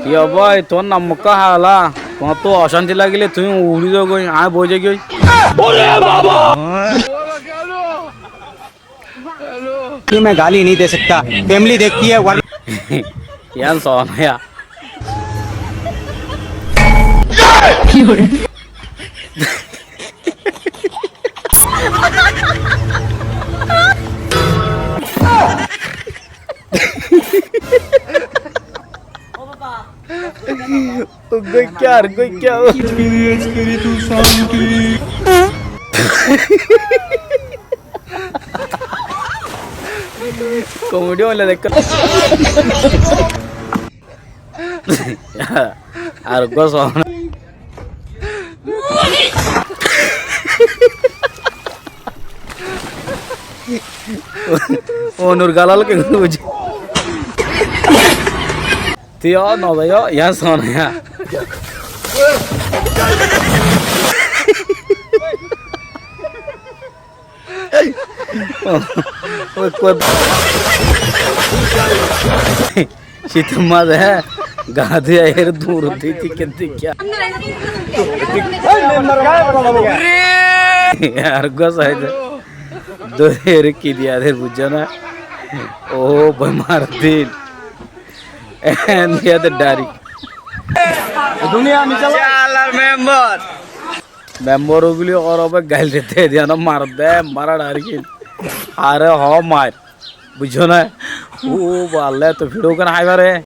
ইয়া ভাই তোর নাম মক্কা হালা তোমার তো অশান্তি লাগিলে তুমি উড়ি যাও গই আয় বই যাই গই कि मैं गाली नहीं दे सकता फैमिली देखती है ইয়ান সোনায়া कोई क्या तू शांति कॉमेडी वाला देख আর গো সোনা ওনুর গালাল কে বুঝি Tío, no veo, ya son ya. Şitemaz he. Gadı ayır dur dedi kendi kya. Argo saydı. Doyere ki diye der bujana. O bemar değil. And the other daddy. दुनिया में चला मेंबर ओगली और अब गाइल देते दिया ना मार दे मारा डारी की अरे हो मार बुझो ना ओ बाले तो भिड़ो कर हाई बारे